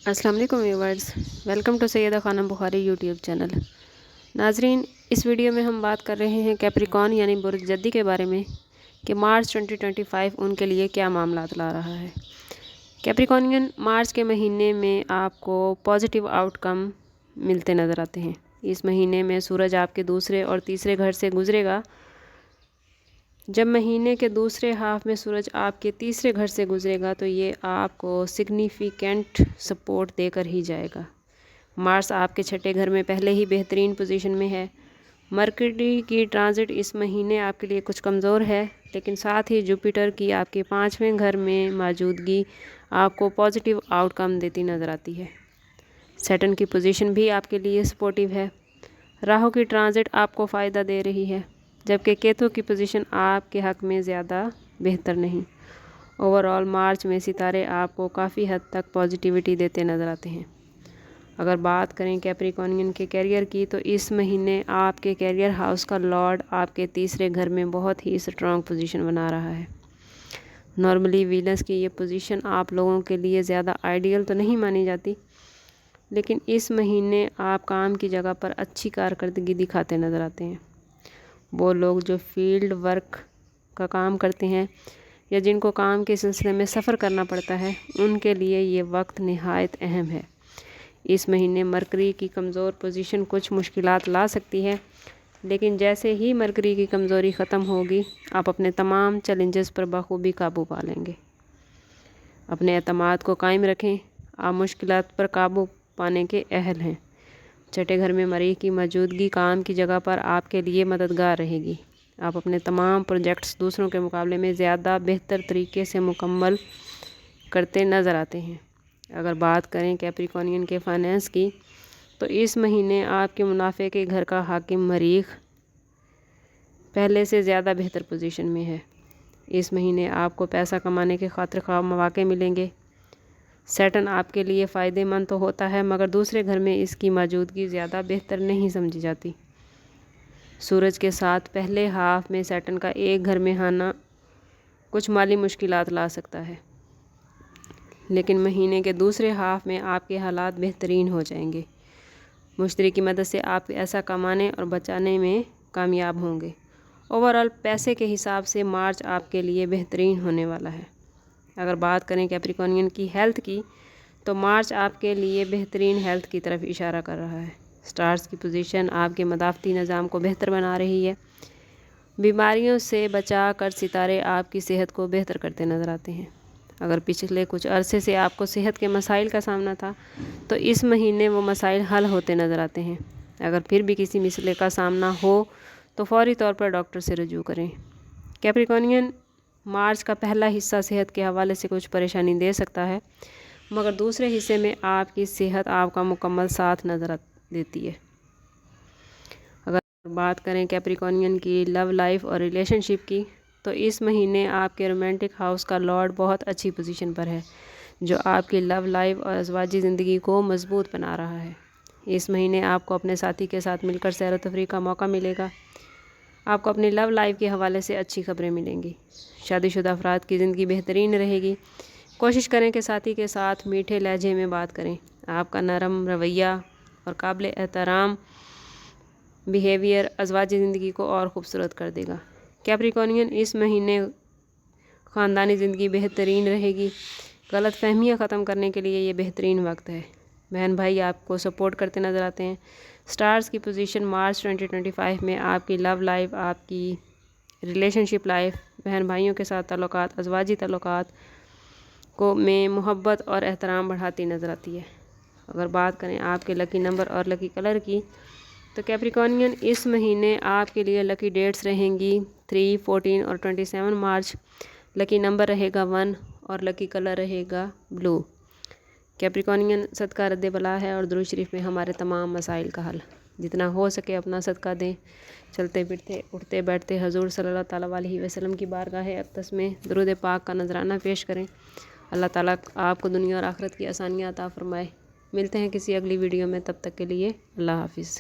अस्सलाम वालेकुम viewers, welcome to Syeda Khanam Bukhari YouTube channel. नाजरीन, इस वीडियो में हम बात कर रहे हैं कैप्रिकॉर्न यानी बुर्ज जद्दी के बारे में कि मार्च 2025 उनके लिए क्या मामलात ला रहा है। कैप्रिकॉर्नियन मार्च के महीने में आपको पॉजिटिव आउटकम मिलते नज़र आते हैं। इस महीने में सूरज आपके दूसरे और तीसरे घर से गुजरेगा। जब महीने के दूसरे हाफ में सूरज आपके तीसरे घर से गुजरेगा तो ये आपको सिग्निफिकेंट सपोर्ट देकर ही जाएगा। मार्स आपके छठे घर में पहले ही बेहतरीन पोजीशन में है। मरकरी की ट्रांजिट इस महीने आपके लिए कुछ कमज़ोर है, लेकिन साथ ही जुपिटर की आपके 5वें घर में मौजूदगी आपको पॉजिटिव आउटकम देती नज़र आती है। सैटर्न की पोजीशन भी आपके लिए सपोर्टिव है। राहु की ट्रांजिट आपको फ़ायदा दे रही है, जबकि केतु की पोजीशन आपके हक़ में ज़्यादा बेहतर नहीं। ओवरऑल मार्च में सितारे आपको काफ़ी हद तक पॉजिटिविटी देते नज़र आते हैं। अगर बात करें कैप्रिकॉर्नियन के कैरियर की, तो इस महीने आपके कैरियर हाउस का लॉर्ड आपके तीसरे घर में बहुत ही स्ट्रॉन्ग पोजीशन बना रहा है। नॉर्मली वीनस की ये पोजीशन आप लोगों के लिए ज़्यादा आइडियल तो नहीं मानी जाती, लेकिन इस महीने आप काम की जगह पर अच्छी कारकर्दगी दिखाते नज़र आते हैं। वो लोग जो फील्ड वर्क का काम करते हैं या जिनको काम के सिलसिले में सफ़र करना पड़ता है, उनके लिए ये वक्त निहायत अहम है। इस महीने मरकरी की कमज़ोर पोजीशन कुछ मुश्किलात ला सकती है, लेकिन जैसे ही मरकरी की कमज़ोरी ख़त्म होगी, आप अपने तमाम चैलेंजेस पर बखूबी काबू पा लेंगे। अपने एतमाद को कायम रखें, आप मुश्किलात पर काबू पाने के अहल हैं। छठे घर में मरीख की मौजूदगी काम की जगह पर आपके लिए मददगार रहेगी। आप अपने तमाम प्रोजेक्ट्स दूसरों के मुकाबले में ज़्यादा बेहतर तरीके से मुकम्मल करते नज़र आते हैं। अगर बात करें कैप्रिकॉर्नियन के फाइनेंस की, तो इस महीने आपके मुनाफे के घर का हाकिम मरीख पहले से ज़्यादा बेहतर पोजीशन में है। इस महीने आपको पैसा कमाने के खातिर ख्वाह मौके मिलेंगे। सैटर्न आपके लिए फ़ायदेमंद तो होता है, मगर दूसरे घर में इसकी मौजूदगी ज़्यादा बेहतर नहीं समझी जाती। सूरज के साथ पहले हाफ में सैटर्न का एक घर में आना कुछ माली मुश्किलात ला सकता है, लेकिन महीने के दूसरे हाफ में आपके हालात बेहतरीन हो जाएंगे। मुश्तरी की मदद से आप ऐसा कमाने और बचाने में कामयाब होंगे। ओवरऑल पैसे के हिसाब से मार्च आपके लिए बेहतरीन होने वाला है। अगर बात करें कैप्रिकॉर्नियन की हेल्थ की, तो मार्च आपके लिए बेहतरीन हेल्थ की तरफ इशारा कर रहा है। स्टार्स की पोजीशन आपके मदाफ़ती निज़ाम को बेहतर बना रही है। बीमारियों से बचा कर सितारे आपकी सेहत को बेहतर करते नज़र आते हैं। अगर पिछले कुछ अरसे से आपको सेहत के मसाइल का सामना था, तो इस महीने वो मसाइल हल होते नज़र आते हैं। अगर फिर भी किसी मसले का सामना हो तो फौरी तौर पर डॉक्टर से रजू करें। कैप्रिकॉर्नियन मार्च का पहला हिस्सा सेहत के हवाले से कुछ परेशानी दे सकता है, मगर दूसरे हिस्से में आपकी सेहत आपका मुकम्मल साथ नज़र देती है। अगर बात करें कैप्रिकॉर्नियन की लव लाइफ और रिलेशनशिप की, तो इस महीने आपके रोमांटिक हाउस का लॉर्ड बहुत अच्छी पोजीशन पर है, जो आपकी लव लाइफ और अज़वाजी ज़िंदगी को मजबूत बना रहा है। इस महीने आपको अपने साथी के साथ मिलकर सैर व तफरीह का मौका मिलेगा। आपको अपनी लव लाइफ के हवाले से अच्छी खबरें मिलेंगी। शादीशुदा अफराद की ज़िंदगी बेहतरीन रहेगी। कोशिश करें कि साथी के साथ मीठे लहजे में बात करें। आपका नरम रवैया और काबिल एहतराम बिहेवियर अज़वाजी ज़िंदगी को और ख़ूबसूरत कर देगा। कैप्रिकॉर्नियन इस महीने ख़ानदानी ज़िंदगी बेहतरीन रहेगी। गलत फहमियाँ ख़त्म करने के लिए ये बेहतरीन वक्त है। बहन भाई आपको सपोर्ट करते नज़र आते हैं। स्टार्स की पोजीशन मार्च 2025 में आपकी लव लाइफ, आपकी रिलेशनशिप लाइफ, बहन भाइयों के साथ ताल्लुकात, अज़वाजी ताल्लुकात को में मोहब्बत और एहतराम बढ़ाती नज़र आती है। अगर बात करें आपके लकी नंबर और लकी कलर की, तो कैप्रिकॉर्नियन इस महीने आपके लिए लकी डेट्स रहेंगी 3, 14 और 27 मार्च। लकी नंबर रहेगा 1 और लकी कलर रहेगा ब्लू। कैप्रिकॉर्नियन सदका रद्द बला है और दुरूद शरीफ में हमारे तमाम मसाइल का हल। जितना हो सके अपना सदका दें। चलते फिरते उठते बैठते हजूर सल्लल्लाहु ताला अलैहि वसल्लम की बारगाह अक़दस में दुरूद पाक का नजराना पेश करें। अल्लाह ताला आपको दुनिया और आखिरत की आसानियाँ अता फ़रमाए। मिलते हैं किसी अगली वीडियो में, तब तक के लिए अल्लाह हाफ़िज़।